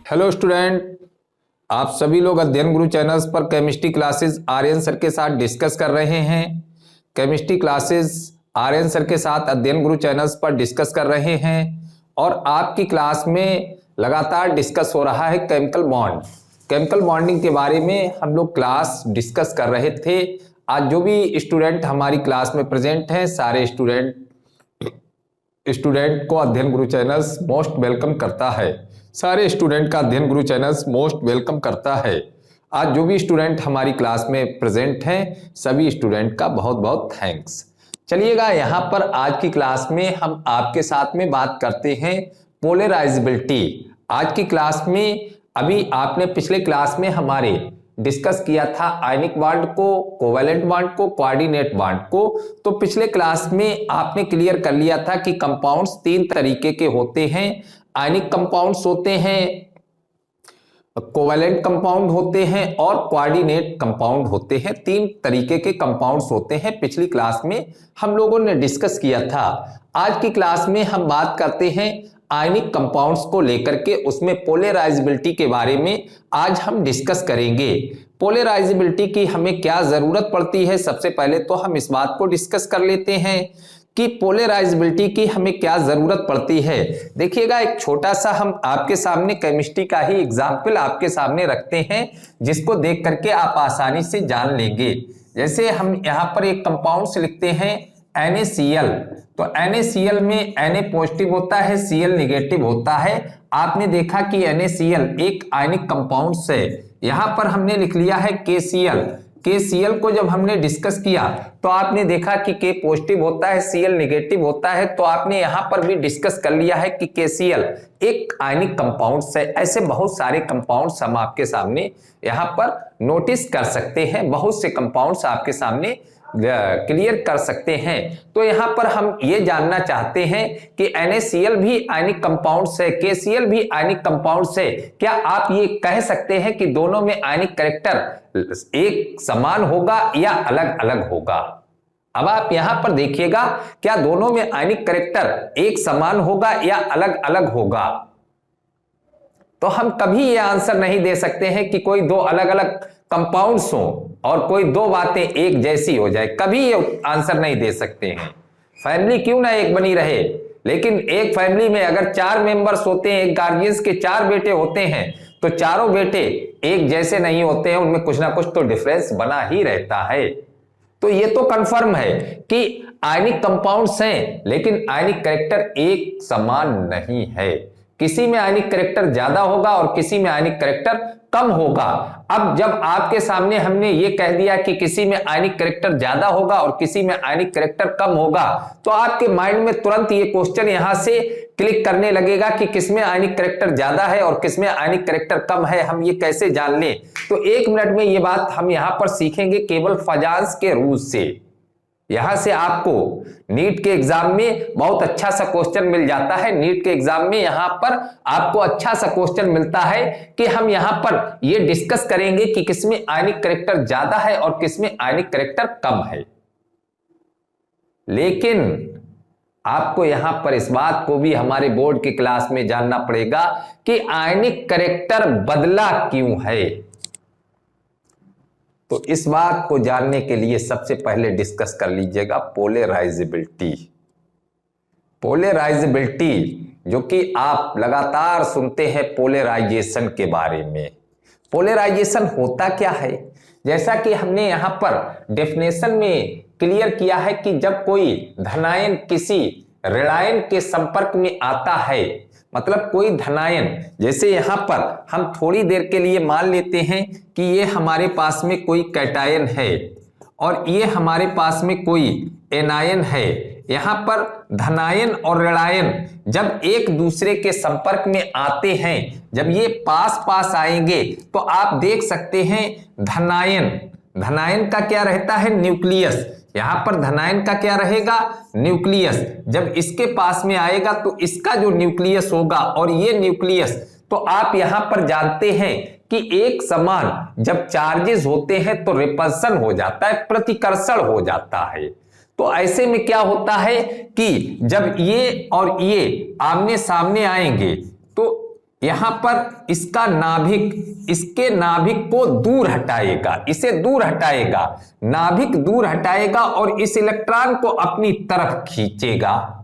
Hello student, आप सभी लोग अध्ययन गुरु चैनल्स पर केमिस्ट्री क्लासेस आर्यन सर के साथ डिस्कस कर रहे हैं। केमिस्ट्री क्लासेस आर्यन सर के साथ अध्ययन गुरु चैनल्स पर डिस्कस कर रहे हैं और आपकी क्लास में लगातार डिस्कस हो रहा है केमिकल बॉन्डिंग के बारे में हम लोग क्लास डिस्कस कर रहे थे। आज जो भी स्टूडेंट हमारी क्लास में प्रेजेंट हैं, सारे स्टूडेंट को अध्ययन गुरु चैनल्स मोस्ट वेलकम करता है। सारे स्टूडेंट का अध्ययन गुरु चैनल्स मोस्ट वेलकम करता है। आज जो भी स्टूडेंट हमारी क्लास में प्रेजेंट हैं, सभी स्टूडेंट का बहुत बहुत थैंक्स। चलिएगा, यहाँ पर आज की क्लास में हम आपके साथ में बात करते हैं पोलराइजेबिलिटी। आज की क्लास में अभी आपने पिछले क्लास में हमारे डिस्कस किया था आयनिक बॉन्ड को, कोवैलेंट बॉन्ड को, कोऑर्डिनेट बॉन्ड को। तो पिछले क्लास में आपने क्लियर कर लिया था कि कंपाउंड्स तीन तरीके के होते हैं। आयनिक कंपाउंड्स होते हैं, कोवैलेंट कंपाउंड होते हैं और कोऑर्डिनेट कंपाउंड होते हैं। तीन तरीके के कंपाउंड्स होते हैं। पिछली क्लास में हम लोगों ने डिस्कस किया था। आज की क्लास में हम बात करते हैं आयनिक कंपाउंड्स को लेकर के, उसमें पोलराइजेबिलिटी के बारे में आज हम डिस्कस करेंगे। पोलराइजेबिलिटी की हमें क्या जरूरत पड़ती है, सबसे पहले तो हम इस बात को डिस्कस कर लेते हैं कि पोलराइजेबिलिटी की हमें क्या जरूरत पड़ती है। देखिएगा, एक छोटा सा हम आपके सामने केमिस्ट्री का ही एग्जाम्पल आपके सामने रखते हैं, जिसको देख करके आप आसानी से जान लेंगे। जैसे हम यहाँ पर एक कंपाउंड से लिखते हैं NaCl, तो NaCl में Na पॉजिटिव होता है, Cl नेगेटिव होता है। आपने देखा कि NaCl एक आयनिक कंपाउंड है। यहां पर हमने लिख लिया है KCl को जब हमने डिस्कस किया तो आपने देखा कि K पॉजिटिव होता है, Cl नेगेटिव होता है। तो आपने यहां पर भी डिस्कस कर लिया है कि KCl एक आयनिक कंपाउंड है। ऐसे बहुत सारे कंपाउंड्स हम आपके सामने यहां पर नोटिस कर सकते हैं, बहुत से कंपाउंड्स आपके सामने क्लियर कर सकते हैं। तो यहां पर हम ये जानना चाहते हैं कि NaCl भी आयनिक कंपाउंड है, KCl भी आयनिक कंपाउंड है। क्या आप ये कह सकते हैं कि दोनों में आयनिक कैरेक्टर एक समान होगा या अलग अलग होगा? अब आप यहां पर देखिएगा, क्या दोनों में आयनिक कैरेक्टर एक समान होगा या अलग अलग होगा? तो हम कभी ये आंसर नहीं दे सकते हैं कि कोई दो अलग अलग कंपाउंड्स हो और कोई दो बातें एक जैसी हो जाए, कभी ये आंसर नहीं दे सकते हैं। फैमिली क्यों ना एक बनी रहे, लेकिन एक फैमिली में अगर 4 मेंबर्स होते हैं, एक गार्जियंस के 4 बेटे होते हैं, तो चारों बेटे एक जैसे नहीं होते हैं, उनमें कुछ ना कुछ तो डिफरेंस बना ही रहता है। तो ये तो कंफर्म है कि आयनिक कंपाउंड्स हैं, लेकिन आयनिक कैरेक्टर एक समान नहीं है। किसी में आयनिक कैरेक्टर ज्यादा होगा और किसी में आयनिक कैरेक्टर कम होगा। अब जब आपके सामने हमने ये कह दिया कि किसी में आयनिक कैरेक्टर ज्यादा होगा और किसी में आयनिक कैरेक्टर कम होगा, तो आपके माइंड में तुरंत ये क्वेश्चन यहां से क्लिक करने लगेगा कि किसमें आयनिक कैरेक्टर ज्यादा है और किसमें आयनिक कैरेक्टर कम है, हम ये कैसे जान लें? तो 1 मिनट में ये बात हम यहां पर सीखेंगे केवल फजांस के रूल से। यहां से आपको नीट के एग्जाम में बहुत अच्छा सा क्वेश्चन मिल जाता है। नीट के एग्जाम में यहां पर आपको अच्छा सा क्वेश्चन मिलता है कि हम यहां पर ये डिस्कस करेंगे कि किसमें आयनिक कैरेक्टर ज्यादा है और किसमें आयनिक कैरेक्टर कम है। लेकिन आपको यहां पर इस बात को भी हमारे बोर्ड की क्लास में जानना पड़ेगा कि आयनिक कैरेक्टर बदला क्यों है। तो इस बात को जानने के लिए सबसे पहले डिस्कस कर लीजिएगा पोलराइजेबिलिटी। पोलराइजेबिलिटी जो कि आप लगातार सुनते हैं पोलराइजेशन के बारे में। पोलराइजेशन होता क्या है? जैसा कि हमने यहां पर डेफिनेशन में क्लियर किया है कि जब कोई धनायन किसी ऋणायन के संपर्क में आता है, मतलब कोई धनायन, जैसे यहां पर हम थोड़ी देर के लिए मान लेते हैं कि ये हमारे पास में कोई कैटायन है और ये हमारे पास में कोई एनायन है। यहां पर धनायन और ऋणायन जब एक दूसरे के संपर्क में आते हैं, जब ये पास पास आएंगे, तो आप देख सकते हैं धनायन का क्या रहता है? न्यूक्लियस। यहां पर धनायन का क्या रहेगा? न्यूक्लियस। जब इसके पास में आएगा तो इसका जो न्यूक्लियस होगा और ये न्यूक्लियस, तो आप यहां पर जानते हैं कि एक समान जब चार्जेस होते हैं तो रिपल्सन हो जाता है, प्रतिकर्षण हो जाता है। तो ऐसे में क्या होता है कि जब ये और ये आमने सामने आएंगे तो यहां पर इसका नाभिक, इसके नाभिक को दूर हटाएगा, इसे दूर हटाएगा, नाभिक दूर हटाएगा और इस इलेक्ट्रॉन को अपनी तरफ खींचेगा।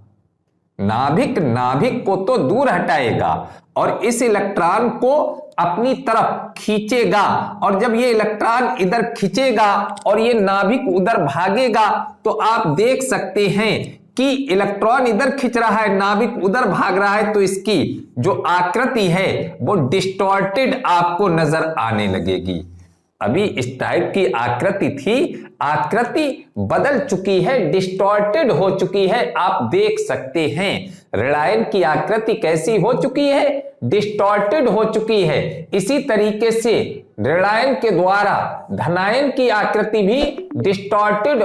नाभिक को तो दूर हटाएगा और इस इलेक्ट्रॉन को अपनी तरफ खींचेगा, और जब ये इलेक्ट्रॉन इधर खींचेगा और ये नाभिक उधर भागेगा तो आप देख सकते हैं कि इलेक्ट्रॉन इधर खींच रहा है, नाभिक उधर भाग रहा है, तो इसकी जो आकृति है वो डिस्टॉर्टेड आपको नजर आने लगेगी। अभी इस टाइप की आकृति थी, आकृति बदल चुकी है, डिस्टॉर्टेड हो चुकी है। आप देख सकते हैं ऋणायन की आकृति कैसी हो चुकी है, डिस्टॉर्टेड हो चुकी है। इसी तरीके से ऋणायन के द्वारा धनायन की आकृति भी डिस्टॉर्टेड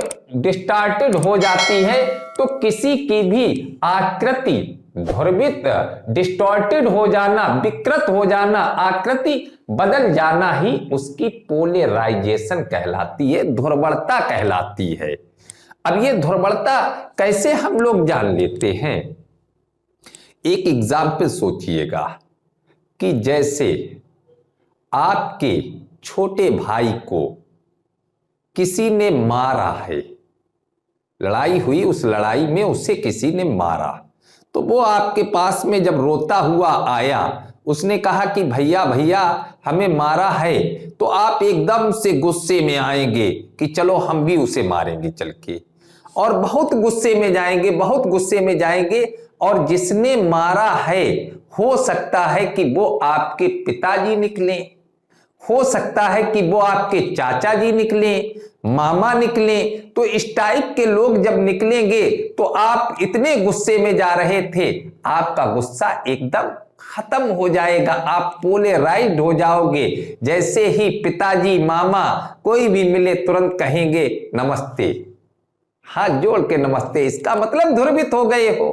हो जाती है। तो किसी की भी आकृति ध्रुवित, डिस्टॉर्टेड हो जाना, विकृत हो जाना, आकृति बदल जाना ही उसकी पोलराइजेशन कहलाती है, ध्रुवणता कहलाती है। अब ये ध्रुवणता कैसे हम लोग जान लेते हैं? एक एग्जाम्पल सोचिएगा कि जैसे आपके छोटे भाई को किसी ने मारा है, लड़ाई हुई, उस लड़ाई में उसे किसी ने मारा, तो वो आपके पास में जब रोता हुआ आया, उसने कहा कि भैया भैया हमें मारा है, तो आप एकदम से गुस्से में आएंगे कि चलो हम भी उसे मारेंगे चल के, और बहुत गुस्से में जाएंगे, बहुत गुस्से में जाएंगे। और जिसने मारा है हो सकता है कि वो आपके पिताजी निकले, हो सकता है कि वो आपके चाचा जी निकले, मामा निकले। तो इस टाइप के लोग जब निकलेंगे तो आप इतने गुस्से में जा रहे थे, आपका गुस्सा एकदम खत्म हो जाएगा, आप पोलराइज्ड हो जाओगे। जैसे ही पिताजी, मामा कोई भी मिले तुरंत कहेंगे नमस्ते, हाथ जोड़ के नमस्ते। इसका मतलब ध्रुवित हो गए हो,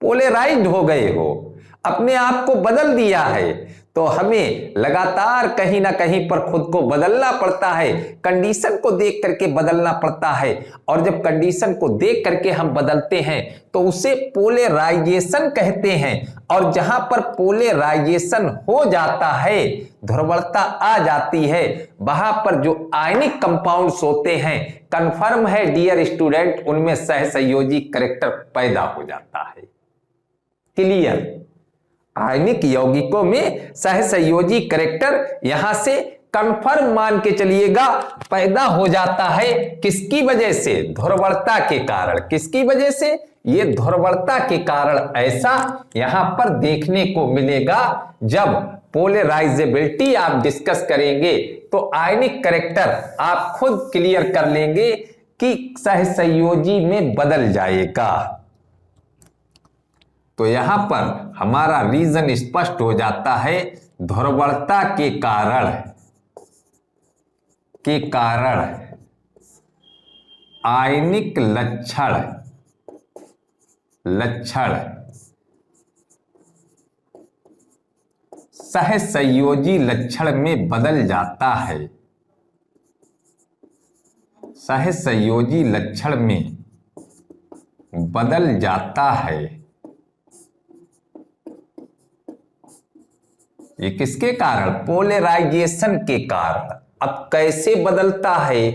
पोलराइज्ड हो गए हो, अपने आप को बदल दिया है। तो हमें लगातार कहीं ना कहीं पर खुद को बदलना पड़ता है, कंडीशन को देख करके बदलना पड़ता है। और जब कंडीशन को देख करके हम बदलते हैं तो उसे पोलराइजेशन कहते हैं। और जहां पर पोलराइजेशन हो जाता है, ध्रुवणता आ जाती है, वहां पर जो आयनिक कंपाउंड्स होते हैं, कंफर्म है डियर स्टूडेंट, उनमें सहसंयोजी कैरेक्टर पैदा हो जाता है। क्लियर? आयनिक यौगिकों में सहसंयोजी कैरेक्टर यहां से कंफर्म मान के चलिएगा पैदा हो जाता है। किसकी वजह से? ध्रुवणता के कारण। किसकी वजह से? ये ध्रुवणता के कारण ऐसा यहां पर देखने को मिलेगा। जब पोलराइजेबिलिटी आप डिस्कस करेंगे तो आयनिक कैरेक्टर आप खुद क्लियर कर लेंगे कि सहसंयोजी में बदल जाएगा। तो यहां पर हमारा रीजन स्पष्ट हो जाता है। ध्रुवणता के कारण आयनिक लक्षण सहसंयोजी लक्षण में बदल जाता है। सहसंयोजी लक्षण में बदल जाता है। ये किसके कारण? पोलराइजेशन के कारण। अब कैसे बदलता है,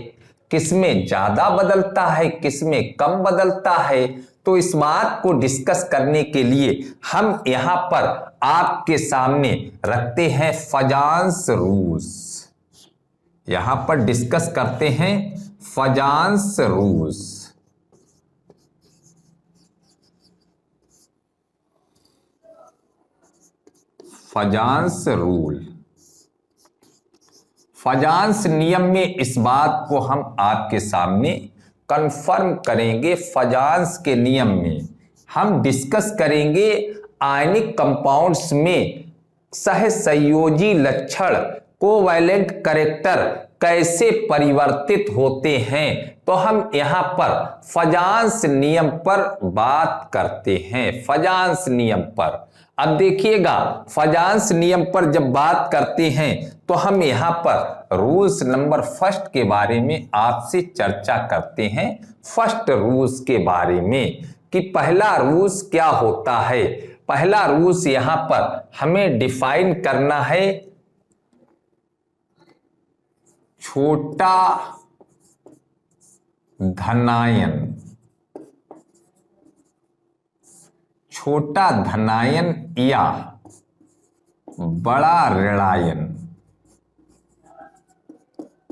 किसमें ज्यादा बदलता है, किसमें कम बदलता है, तो इस बात को डिस्कस करने के लिए हम यहां पर आपके सामने रखते हैं फजांस रूल्स। यहां पर डिस्कस करते हैं Fajans rules. Fajans rule, Fajans नियम में इस बात को हम आपके सामने कंफर्म करेंगे। फजांस के नियम में हम डिस्कस करेंगे आयनिक कंपाउंड्स में सहसंयोजी लक्षण, कोवैलेंट कैरेक्टर कैसे परिवर्तित होते हैं। तो हम यहां पर फजांस नियम पर बात करते हैं। फजांस नियम पर अब देखिएगा, फजांस नियम पर जब बात करते हैं तो हम यहां पर रूल्स नंबर फर्स्ट के बारे में आपसे चर्चा करते हैं। फर्स्ट रूल्स के बारे में कि पहला रूल्स क्या होता है। पहला रूल्स यहां पर हमें डिफाइन करना है, छोटा धनायन, छोटा धनायन या बड़ा ऋणायन।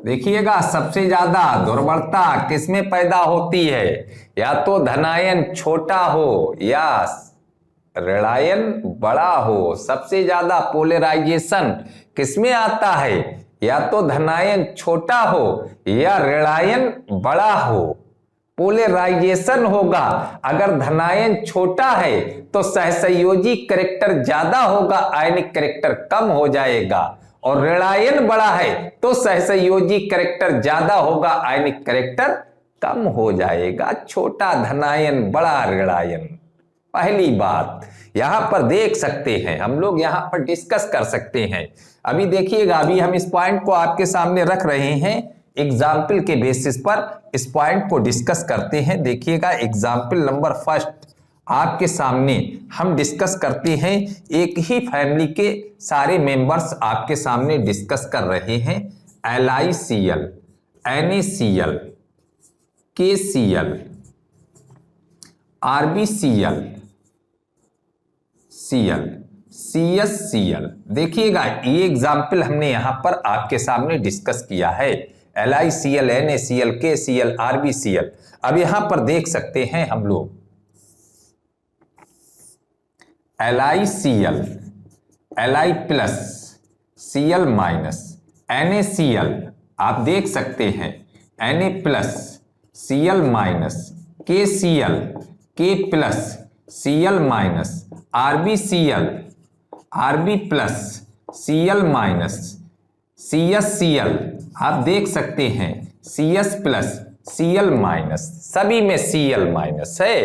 देखिएगा सबसे ज्यादा दुर्बलता किसमें पैदा होती है, या तो धनायन छोटा हो या ऋणायन बड़ा हो। सबसे ज्यादा पोलराइजेशन किसमें आता है, या तो धनायन छोटा हो या ऋणायन बड़ा हो। पोलराइजेशन होगा, अगर धनायन छोटा है तो सहसंयोजी करैक्टर ज्यादा होगा, आयनिक करैक्टर कम हो जाएगा, और ऋणायन बड़ा है तो सहसंयोजी करैक्टर ज्यादा होगा, आयनिक करैक्टर कम हो जाएगा। छोटा धनायन बड़ा ऋणायन, पहली बात यहां पर देख सकते हैं हम लोग, यहां पर डिस्कस कर सकते हैं। अभी देखिएगा, अभी हम इस पॉइंट को आपके सामने रख रहे हैं, एग्जाम्पल के बेसिस पर इस पॉइंट को डिस्कस करते हैं। देखिएगा एग्जाम्पल नंबर फर्स्ट आपके सामने हम डिस्कस करते हैं, एक ही फैमिली के सारे मेंबर्स आपके सामने डिस्कस कर रहे हैं। LiCl, NaCl, KCl, RbCl, Cl, CsCl। देखिएगा ये एग्जाम्पल हमने यहां पर आपके सामने डिस्कस किया है, LiCl, NaCl, KCl, RbCl। अब यहां पर देख सकते हैं हम लोग LiCl, Li plus, Cl minus, NaCl आप देख सकते हैं Na plus, Cl minus, KCl, K plus, Cl minus, RbCl, Rb plus, Cl minus, CsCl आप देख सकते हैं Cs प्लस, Cl माइनस, सभी में Cl माइनस है।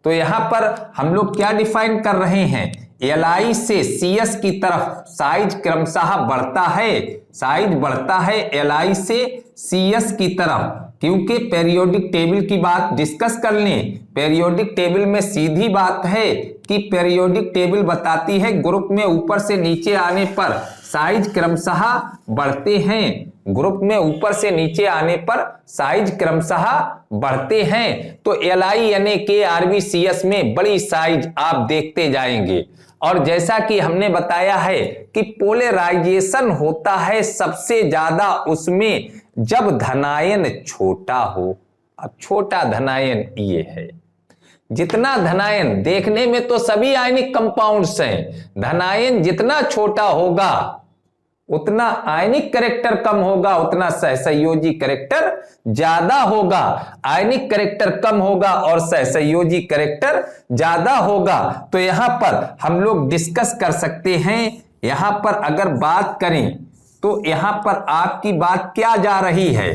तो यहां पर हम लोग क्या डिफाइन कर रहे हैं, Li से Cs की तरफ साइज क्रमशः बढ़ता है, साइज बढ़ता है Li से Cs की तरफ, क्योंकि पेरियोडिक टेबल की बात डिस्कस कर लें। पेरियोडिक टेबल में सीधी बात है कि पेरियोडिक टेबल बताती है ग्रुप में ऊपर से नीचे आने पर साइज क्रमशः बढ़ते हैं, ग्रुप में ऊपर से नीचे आने पर साइज क्रमशः बढ़ते हैं। तो Li, Na, K, Rb, Cs में बड़ी साइज आप देखते जाएंगे। और जैसा कि हमने बताया है कि पोलराइजेशन होता है सबसे ज्यादा उसमें जब धनायन छोटा हो। अब छोटा धनायन ये है, जितना धनायन देखने में तो सभी आयनिक कंपाउंड्स हैं, धनायन जितना छोटा होगा उतना आयनिक करैक्टर कम होगा, उतना सहसंयोजी करैक्टर ज्यादा होगा। आयनिक करैक्टर कम होगा और सहसंयोजी करैक्टर ज्यादा होगा। तो यहां पर हम लोग डिस्कस कर सकते हैं, यहां पर अगर बात करें तो यहां पर आपकी बात क्या जा रही है,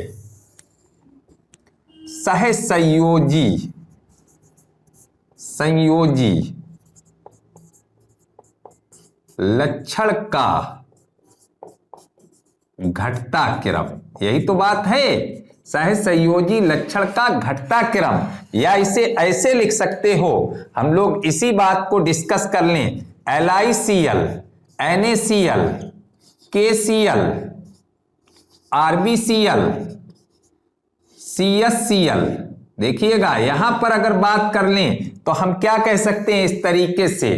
सहसंयोजी, संयोजी लक्षण का घटता क्रम, यही तो बात है, सहसंयोजी लक्षण का घटता क्रम। या इसे ऐसे लिख सकते हो, हम लोग इसी बात को डिस्कस कर लें, LiCl, NaCl, KCl, RbCl, CsCl। देखिएगा यहां पर अगर बात कर लें तो हम क्या कह सकते हैं इस तरीके से,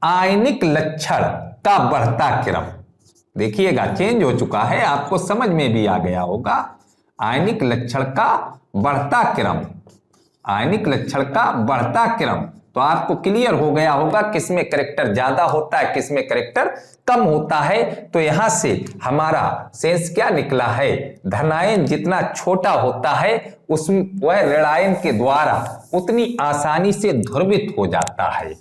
आयनिक लक्षण का बढ़ता क्रम। देखिएगा चेंज हो चुका है, आपको समझ में भी आ गया होगा। आयनिक लक्षण का बढ़ता क्रम, आयनिक लक्षण का बढ़ता क्रम, तो आपको क्लियर हो गया होगा किसमें करैक्टर ज्यादा होता है, किसमें करैक्टर कम होता है। तो यहां से हमारा सेंस क्या निकला है, धनायन जितना छोटा होता है उसमें वह ऋणायन के द्वारा उतनी आसानी से ध्रुवित हो जाता है।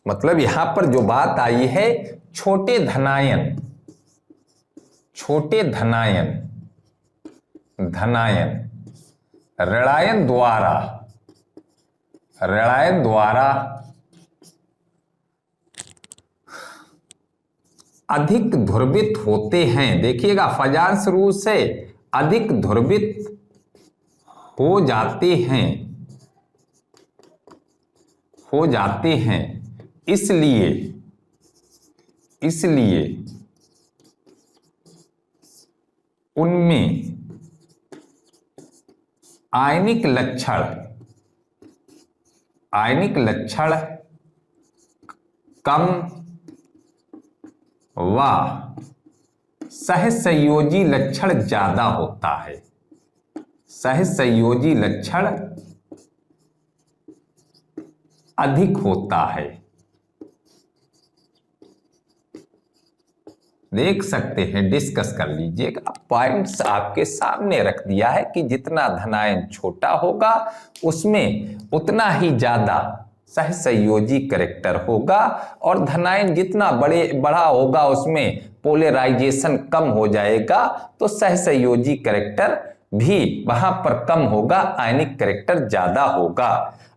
मतलब यहां पर जो बात आई है, छोटे धनायन, छोटे धनायन, धनायन ऋणायन द्वारा, ऋणायन द्वारा अधिक ध्रुवित होते हैं। देखिएगा फजांश रूल से अधिक ध्रुवित हो जाते हैं इसलिए उनमें आयनिक लक्षण कम व सहसंयोजी लक्षण ज्यादा होता है। सहसंयोजी लक्षण अधिक होता है। देख सकते हैं, डिस्कस कर लीजिएगा। पॉइंट्स आपके सामने रख दिया है कि जितना धनायन छोटा होगा उसमें उतना ही ज्यादा सहसंयोजी कैरेक्टर होगा, और धनायन जितना बड़ा होगा उसमें पोलराइजेशन कम हो जाएगा, तो सहसंयोजी कैरेक्टर भी वहां पर कम होगा, आयनिक कैरेक्टर ज्यादा होगा।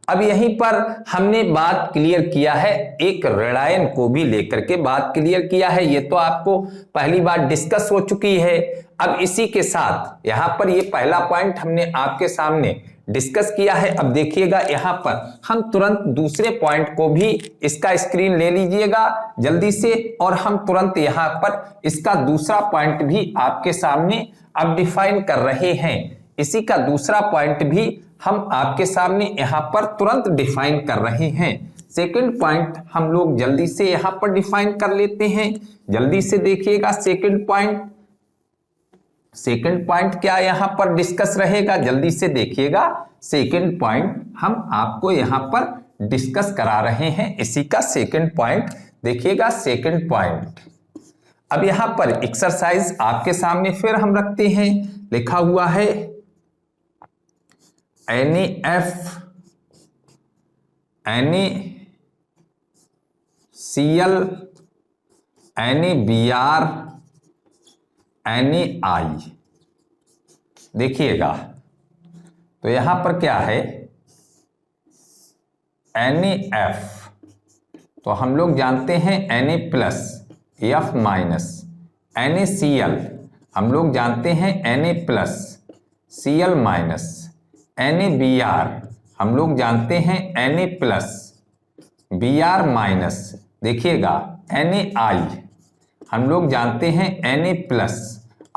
अब यहीं पर हमने बात क्लियर किया है, एक ऋणायन को भी लेकर के बात क्लियर किया है। ये तो आपको पहली बार डिस्कस हो चुकी है। अब इसी के साथ यहां पर ये पहला पॉइंट हमने आपके सामने डिस्कस किया है। अब देखिएगा यहां पर हम तुरंत दूसरे पॉइंट को भी, इसका स्क्रीन ले लीजिएगा जल्दी से, और हम तुरंत यहां पर इसका दूसरा पॉइंट भी आपके सामने अब डिफाइन कर रहे हैं। इसी का दूसरा पॉइंट भी हम आपके सामने यहां पर तुरंत डिफाइन कर रहे हैं। सेकंड पॉइंट हम लोग जल्दी से यहां पर डिफाइन कर लेते हैं। जल्दी से देखिएगा सेकंड पॉइंट क्या यहां पर डिस्कस रहेगा, जल्दी से देखिएगा। सेकंड पॉइंट हम आपको यहां पर डिस्कस करा रहे हैं, इसी का सेकंड पॉइंट देखिएगा। सेकंड पॉइंट अब यहां पर एक्सरसाइज आपके सामने फिर हम रखते हैं, लिखा हुआ है NaF NaCl NaBr NaI। देखिएगा तो यहां पर क्या है, NaF तो हम लोग जानते हैं Na plus F minus, NaCl हम लोग जानते हैं Na plus Cl minus, NaBr हम लोग जानते हैं Na प्लस Br माइनस। देखिएगा NaI हम लोग जानते हैं Na प्लस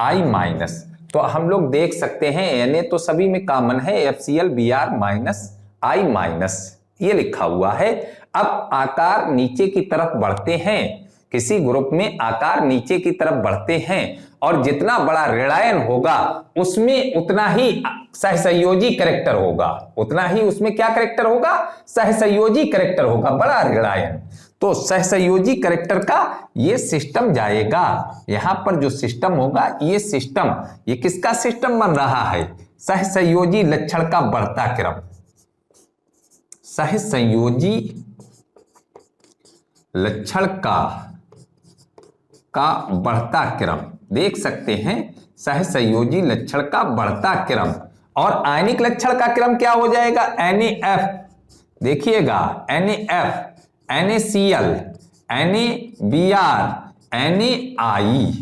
I माइनस। तो हम लोग देख सकते हैं Na तो सभी में कॉमन है, FCl Br minus I minus ये लिखा हुआ है। अब आकार नीचे की तरफ बढ़ते हैं, किसी ग्रुप में आकार नीचे की तरफ बढ़ते हैं, और जितना बड़ा ऋणायन होगा उसमें उतना ही सहसंयोजी कैरेक्टर होगा, उतना ही उसमें क्या कैरेक्टर होगा, सहसंयोजी कैरेक्टर होगा, बड़ा ऋणायन। तो सहसंयोजी कैरेक्टर का ये सिस्टम जाएगा। यहां पर जो सिस्टम होगा ये सिस्टम, ये किसका सिस्टम बन रहा है, सहसंयोजी लक्षण का बढ़ता क्रम, सहसंयोजी लक्षण का बढ़ता क्रम। देख सकते हैं सहसंयोजी लक्षण का बढ़ता क्रम, और आयनिक लक्षण का क्रम क्या हो जाएगा, NaF। देखिएगा NaF NaCl NaBr NaI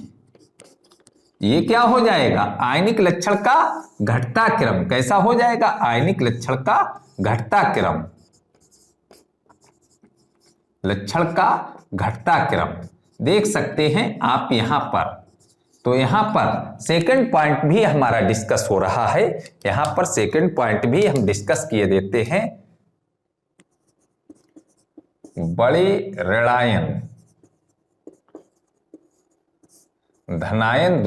ये क्या हो जाएगा, आयनिक लक्षण का घटता क्रम। कैसा हो जाएगा, आयनिक लक्षण का घटता क्रम, लक्षण का घटता क्रम। देख सकते हैं आप यहां पर। तो यहां पर सेकंड पॉइंट भी हमारा डिस्कस हो रहा है, यहां पर सेकंड पॉइंट भी हम डिस्कस किए देते हैं। बड़े ऋणायन धनायन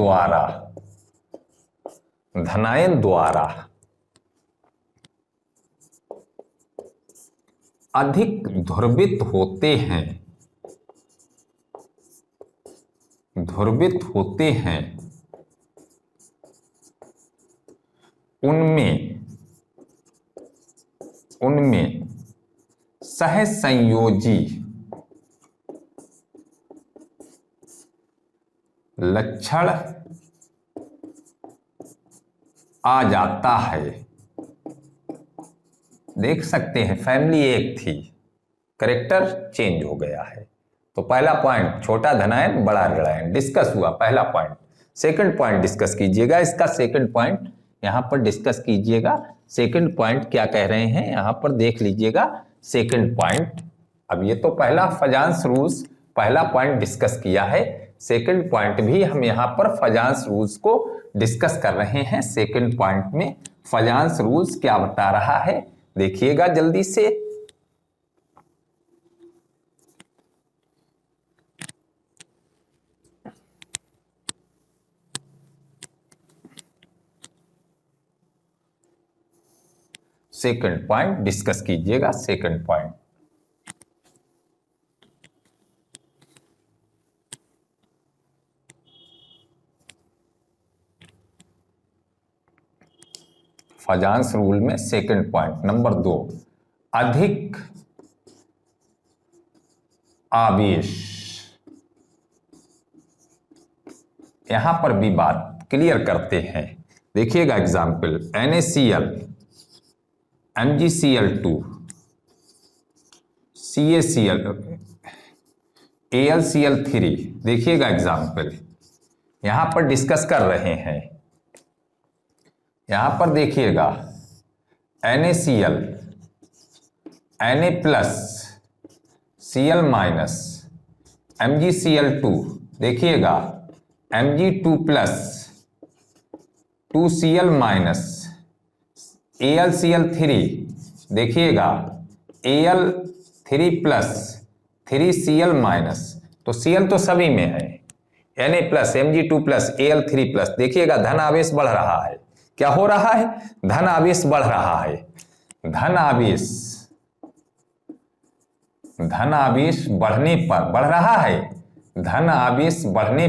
द्वारा अधिक ध्रुवित होते हैं उनमें सहसंयोजी लक्षण आ जाता है। देख सकते हैं फैमिली एक थी, कैरेक्टर चेंज हो गया है। तो पहला पॉइंट छोटा धनायन बड़ा ऋणायन डिस्कस हुआ, पहला पॉइंट। सेकंड पॉइंट डिस्कस कीजिएगा, इसका सेकंड पॉइंट यहां पर डिस्कस कीजिएगा। सेकंड पॉइंट क्या कह रहे हैं यहां पर देख लीजिएगा। सेकंड पॉइंट, अब ये तो पहला फजांस रूल्स पहला पॉइंट डिस्कस किया है, सेकंड पॉइंट भी हम यहां पर फजांस रूल्स को डिस्कस कर रहे हैं। सेकंड पॉइंट में फजांस रूल्स क्या बता रहा है देखिएगा जल्दी से। सेकंड पॉइंट डिस्कस कीजिएगा। सेकंड पॉइंट, फजांस रूल में सेकंड पॉइंट नंबर 2, अधिक आवेश। यहां पर भी बात क्लियर करते हैं, देखिएगा example NaCl, MgCl2, CaCl, AlCl3, देखिएगा एग्जाम्पल यहां पर डिस्कस कर रहे हैं। यहां पर देखिएगा NaCl, Na+, Cl-, MgCl2, देखिएगा Mg2+, 2Cl-, AlCl3, देखिएगा Al3+, 3Cl-, तो Cl तो सभी में है, Na+, Mg2+, Al3+, देखिएगा धन आवेश बढ़ रहा है। क्या हो रहा है? धन आवेश बढ़ रहा है। धन आवेश बढ़ने पर बढ़ रहा है। धन आवेश बढ़ने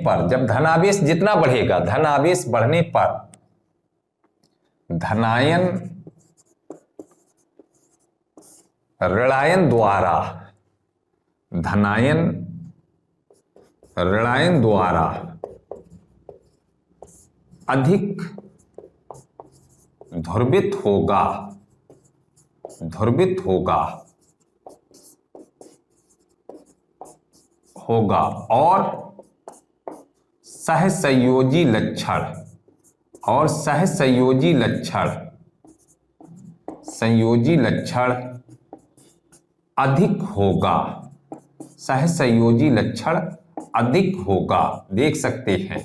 पर जब धन आवेश जितना बढ़ेगा, धन आवेश बढ़ने पर धनायन ऋणायन द्वारा अधिक ध्रुवित होगा और सहसंयोजी लक्षण अधिक होगा। सहसंयोजी लक्षण अधिक होगा, देख सकते हैं।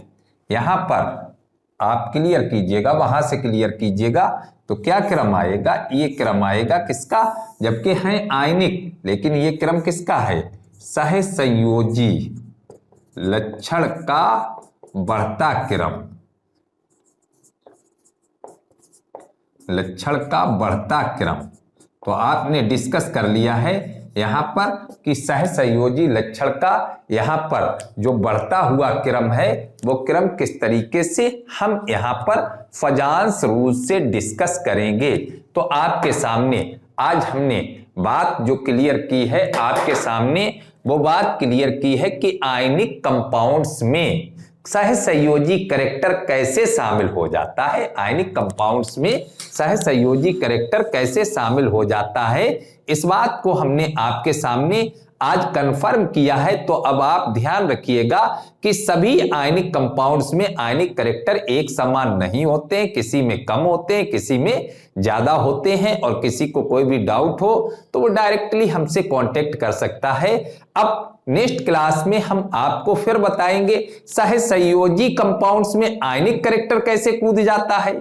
यहां पर आप क्लियर कीजिएगा, वहां से क्लियर कीजिएगा तो क्या क्रम आएगा? ये क्रम आएगा किसका? जबकि है आयनिक, लेकिन ये क्रम किसका है? सहसंयोजी लक्षण का बढ़ता क्रम, लक्षण का बढ़ता क्रम। तो आपने डिस्कस कर लिया है यहां पर कि सहसंयोजी लक्षण का यहां पर जो बढ़ता हुआ क्रम है वो क्रम किस तरीके से हम यहां पर फजांस रूल से डिस्कस करेंगे। तो आपके सामने आज हमने बात जो क्लियर की है, आपके सामने वो बात क्लियर की है कि आयनिक कंपाउंड्स में सहसंयोजी कैरेक्टर कैसे शामिल हो जाता है। आयनिक कंपाउंड्स में सहसंयोजी कैरेक्टर कैसे शामिल हो जाता है, इस बात को हमने आपके सामने आज कंफर्म किया है। तो अब आप ध्यान रखिएगा कि सभी आयनिक कंपाउंड्स में आयनिक कैरेक्टर एक समान नहीं होते हैं, किसी में कम होते हैं, किसी में ज्यादा होते हैं। और किसी को कोई भी डाउट हो तो वो डायरेक्टली हमसे कांटेक्ट कर सकता है। अब नेक्स्ट क्लास में हम आपको फिर बताएंगे सहसंयोजी कंपाउंड्स में आयनिक कैरेक्टर कैसे कूद जाता है।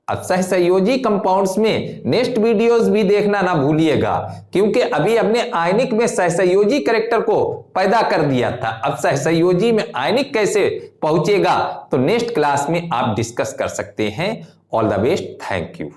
अब सहसंयोजी कंपाउंड्स में नेक्स्ट वीडियोस भी देखना ना भूलिएगा, क्योंकि अभी हमने आयनिक में सहसंयोजी कैरेक्टर को पैदा कर दिया था। अब सहसंयोजी में आयनिक कैसे पहुंचेगा तो नेक्स्ट क्लास में आप डिस्कस कर सकते हैं। All the best, thank you.